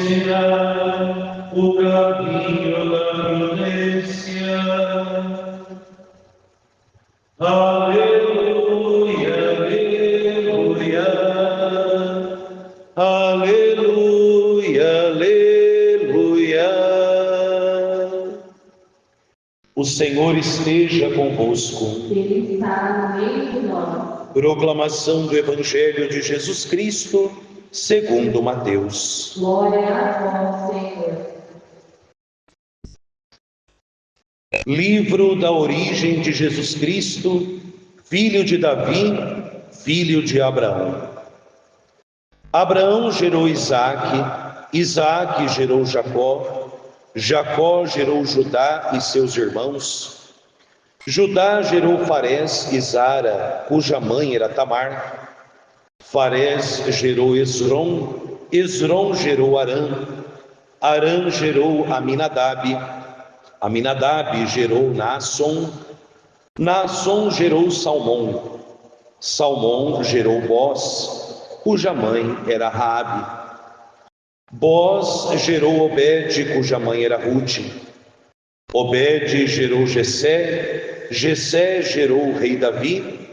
será o caminho da prudência. Aleluia, aleluia, aleluia, aleluia. O Senhor esteja convosco. Ele está no meio de nós. Proclamação do Evangelho de Jesus Cristo, segundo Mateus. Glória a vós, Senhor. Livro da origem de Jesus Cristo, filho de Davi, filho de Abraão. Abraão gerou Isaque, Isaque gerou Jacó, Jacó gerou Judá e seus irmãos. Judá gerou Farés e Zara, cuja mãe era Tamar. Farés gerou Esrom, Esrom gerou Arã, Arã gerou Aminadab, Aminadab gerou Naasson, Naasson gerou Salmão, Salmão gerou Boz, cuja mãe era Raabe. Boz gerou Obed, cuja mãe era Rude. Obed gerou Jessé, Jessé gerou o rei Davi,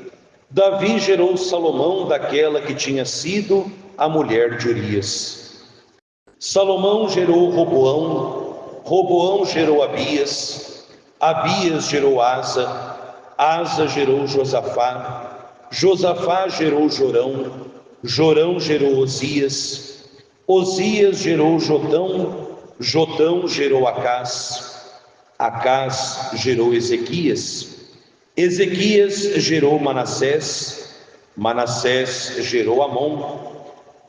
Davi gerou Salomão daquela que tinha sido a mulher de Urias. Salomão gerou Roboão, Roboão gerou Abias, Abias gerou Asa, Asa gerou Josafá, Josafá gerou Jorão, Jorão gerou Osias, Osias gerou Jotão, Jotão gerou Acás, Acás gerou Ezequias, Ezequias gerou Manassés, Manassés gerou Amon,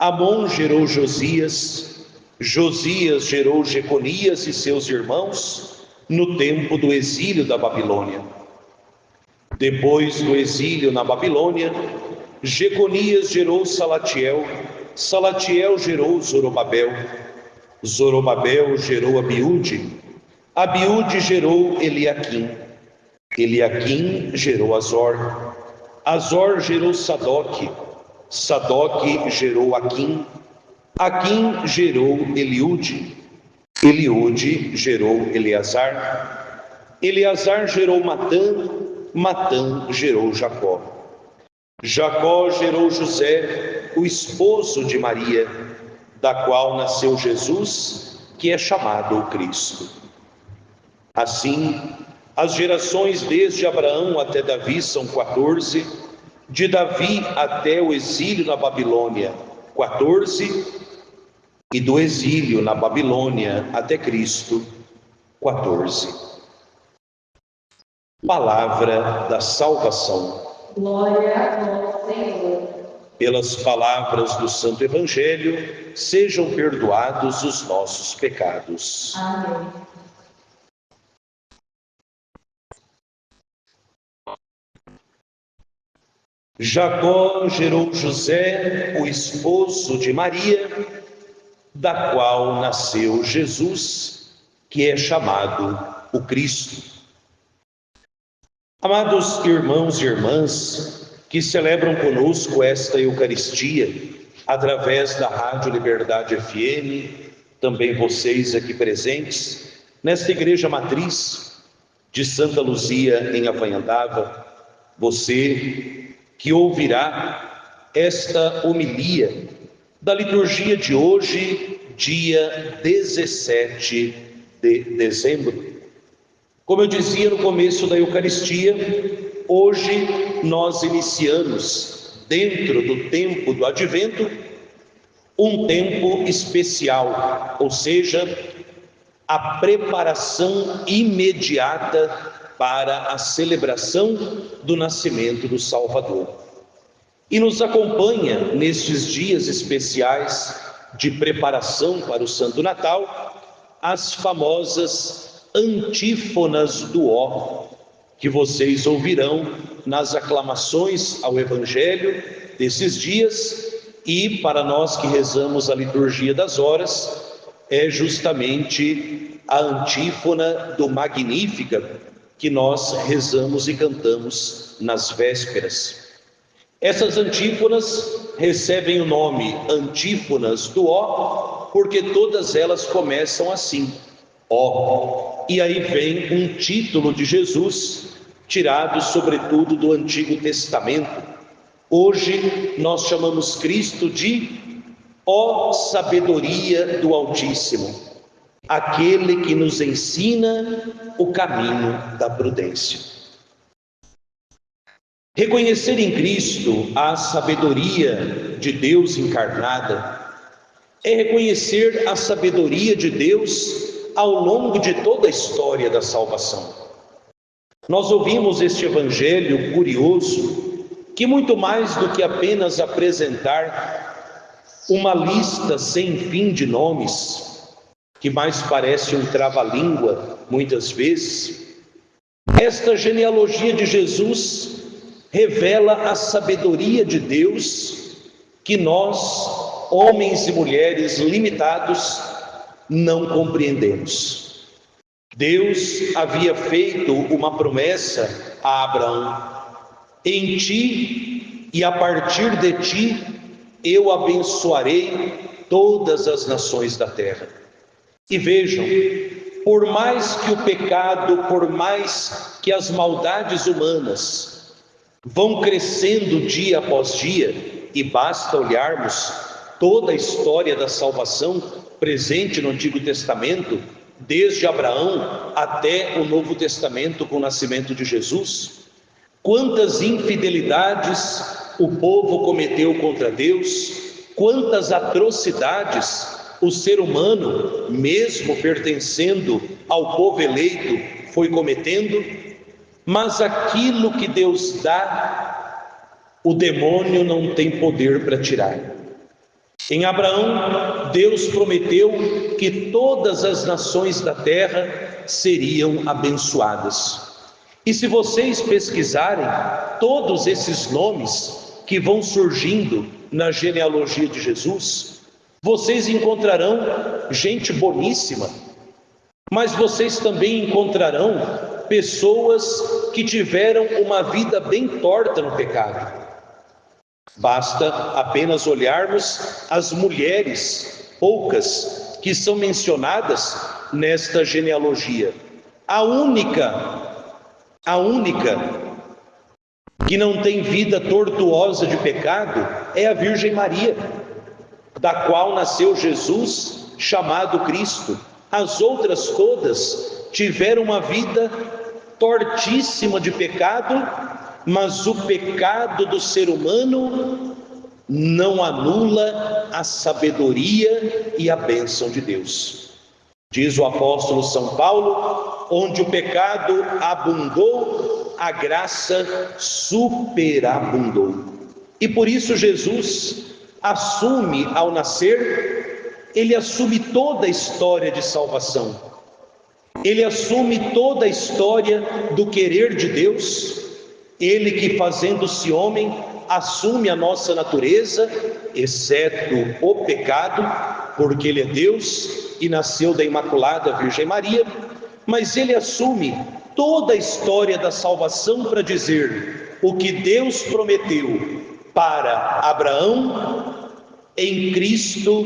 Amon gerou Josias, Josias gerou Jeconias e seus irmãos no tempo do exílio da Babilônia. Depois do exílio na Babilônia, Jeconias gerou Salatiel, Salatiel gerou Zorobabel, Zorobabel gerou Abiúde, Abiúde gerou Eliaquim, Eliaquim gerou Azor, Azor gerou Sadoque, Sadoque gerou Aquim, Aquim gerou Eliúde, Eliúde gerou Eleazar, Eleazar gerou Matã, Matã gerou Jacó, Jacó gerou José, o esposo de Maria, da qual nasceu Jesus, que é chamado o Cristo. Assim, as gerações desde Abraão até Davi são 14, de Davi até o exílio na Babilônia, 14, e do exílio na Babilônia até Cristo, 14. Palavra da salvação. Glória a vós, Senhor. Pelas palavras do Santo Evangelho, sejam perdoados os nossos pecados. Amém. Jacó gerou José, o esposo de Maria, da qual nasceu Jesus, que é chamado o Cristo. Amados irmãos e irmãs que celebram conosco esta Eucaristia através da Rádio Liberdade FM, também vocês aqui presentes, nesta Igreja Matriz de Santa Luzia, em Avanhandava, você que ouvirá esta homilia da liturgia de hoje, dia 17 de dezembro. Como eu dizia no começo da Eucaristia, hoje nós iniciamos, dentro do tempo do Advento, um tempo especial, ou seja, a preparação imediata para a celebração do nascimento do Salvador. E nos acompanha nestes dias especiais de preparação para o Santo Natal, as famosas antífonas do Ó, que vocês ouvirão nas aclamações ao Evangelho desses dias, e para nós que rezamos a liturgia das horas, é justamente a antífona do Magníficat que nós rezamos e cantamos nas vésperas. Essas antífonas recebem o nome antífonas do Ó, porque todas elas começam assim, ó. E aí vem um título de Jesus, tirado sobretudo do Antigo Testamento. Hoje nós chamamos Cristo de ó sabedoria do Altíssimo, aquele que nos ensina o caminho da prudência. Reconhecer em Cristo a sabedoria de Deus encarnada é reconhecer a sabedoria de Deus ao longo de toda a história da salvação. Nós ouvimos este evangelho curioso, que muito mais do que apenas apresentar uma lista sem fim de nomes, que mais parece um trava-língua muitas vezes, esta genealogia de Jesus revela a sabedoria de Deus que nós, homens e mulheres limitados, não compreendemos. Deus havia feito uma promessa a Abraão: em ti e a partir de ti eu abençoarei todas as nações da terra. E vejam, por mais que o pecado, por mais que as maldades humanas vão crescendo dia após dia, e basta olharmos toda a história da salvação presente no Antigo Testamento, desde Abraão até o Novo Testamento com o nascimento de Jesus, quantas infidelidades o povo cometeu contra Deus, quantas atrocidades o ser humano, mesmo pertencendo ao povo eleito, foi cometendo. Mas aquilo que Deus dá, o demônio não tem poder para tirar. Em Abraão, Deus prometeu que todas as nações da terra seriam abençoadas. E se vocês pesquisarem todos esses nomes que vão surgindo na genealogia de Jesus, vocês encontrarão gente boníssima, mas vocês também encontrarão pessoas que tiveram uma vida bem torta no pecado. Basta apenas olharmos as mulheres, poucas, que são mencionadas nesta genealogia. A única que não tem vida tortuosa de pecado é a Virgem Maria, da qual nasceu Jesus, chamado Cristo. As outras todas tiveram uma vida tortíssima de pecado, mas o pecado do ser humano não anula a sabedoria e a bênção de Deus. Diz o apóstolo São Paulo: onde o pecado abundou, a graça superabundou. E por isso Jesus assume, ao nascer, ele assume toda a história de salvação. Ele assume toda a história do querer de Deus. Ele que, fazendo-se homem, assume a nossa natureza, exceto o pecado, porque ele é Deus e nasceu da Imaculada Virgem Maria. Mas ele assume toda a história da salvação para dizer: o que Deus prometeu para Abraão, em Cristo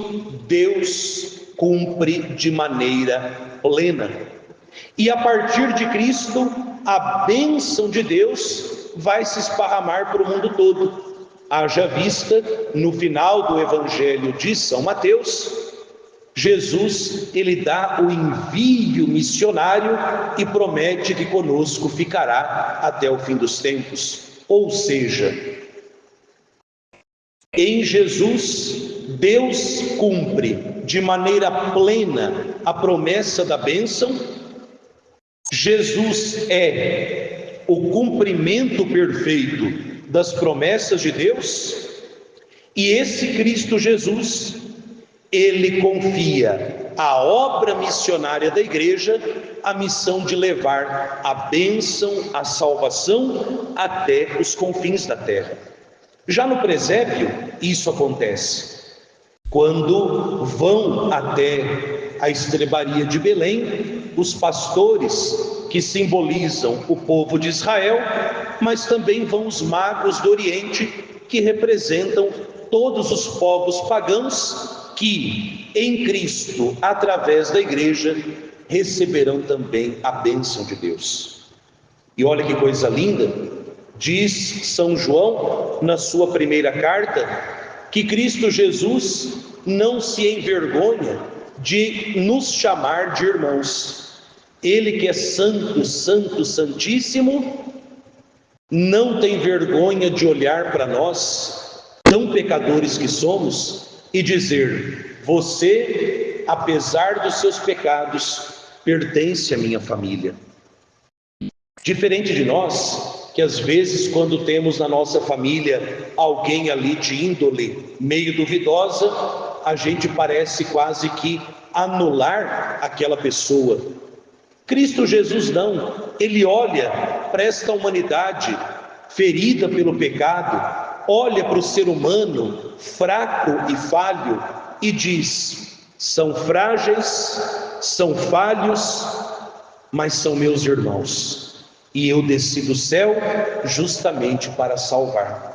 Deus cumpre de maneira plena. E a partir de Cristo, a bênção de Deus vai se esparramar para o mundo todo. Haja vista, no final do Evangelho de São Mateus, Jesus, ele dá o envio missionário e promete que conosco ficará até o fim dos tempos. Ou seja, em Jesus, Deus cumpre de maneira plena a promessa da bênção. Jesus é o cumprimento perfeito das promessas de Deus, e esse Cristo Jesus, ele confia à obra missionária da igreja a missão de levar a bênção, a salvação até os confins da terra. Já no presépio, isso acontece. Quando vão até a estrebaria de Belém, os pastores que simbolizam o povo de Israel, mas também vão os magos do Oriente, que representam todos os povos pagãos que em Cristo, através da igreja, receberão também a bênção de Deus. E olha que coisa linda, diz São João na sua primeira carta, que Cristo Jesus não se envergonha de nos chamar de irmãos. Ele que é santo, santo, santíssimo, não tem vergonha de olhar para nós, tão pecadores que somos, e dizer: você, apesar dos seus pecados, pertence à minha família. Diferente de nós, que às vezes quando temos na nossa família alguém ali de índole meio duvidosa, a gente parece quase que anular aquela pessoa. Cristo Jesus não, ele olha para esta humanidade ferida pelo pecado, olha para o ser humano fraco e falho e diz: são frágeis, são falhos, mas são meus irmãos, e eu desci do céu justamente para salvar.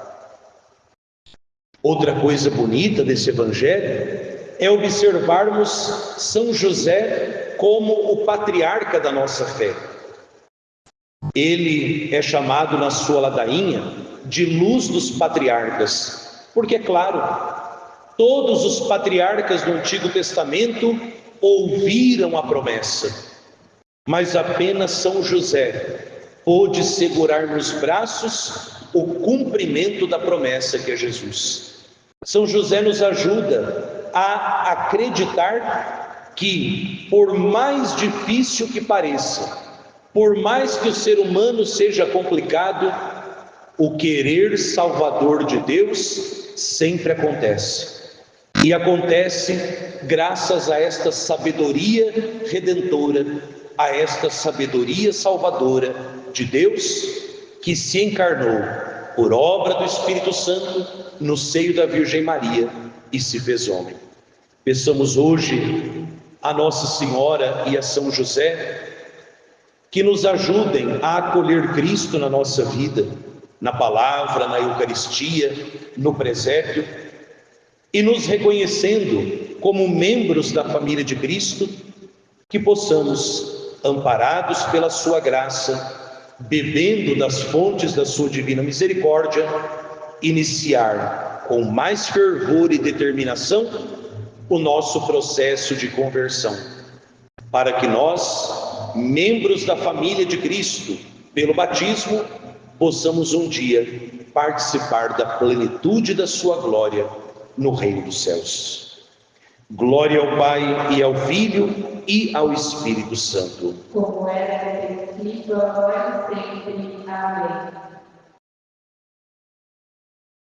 Outra coisa bonita desse evangelho é observarmos São José como o patriarca da nossa fé. Ele é chamado na sua ladainha de luz dos patriarcas, porque é claro, todos os patriarcas do Antigo Testamento ouviram a promessa, mas apenas São José pôde segurar nos braços o cumprimento da promessa que é Jesus. São José nos ajuda a acreditar que, por mais difícil que pareça, por mais que o ser humano seja complicado, o querer salvador de Deus sempre acontece. E acontece graças a esta sabedoria redentora, a esta sabedoria salvadora de Deus, que se encarnou por obra do Espírito Santo no seio da Virgem Maria e se fez homem. Peçamos hoje a Nossa Senhora e a São José que nos ajudem a acolher Cristo na nossa vida, na palavra, na Eucaristia, no presépio, e nos reconhecendo como membros da família de Cristo, que possamos, amparados pela sua graça, bebendo das fontes da sua divina misericórdia, iniciar com mais fervor e determinação o nosso processo de conversão, para que nós, membros da família de Cristo, pelo batismo, possamos um dia participar da plenitude da sua glória no reino dos céus. Glória ao Pai e ao Filho e ao Espírito Santo. Como era no princípio, agora e sempre. Amém.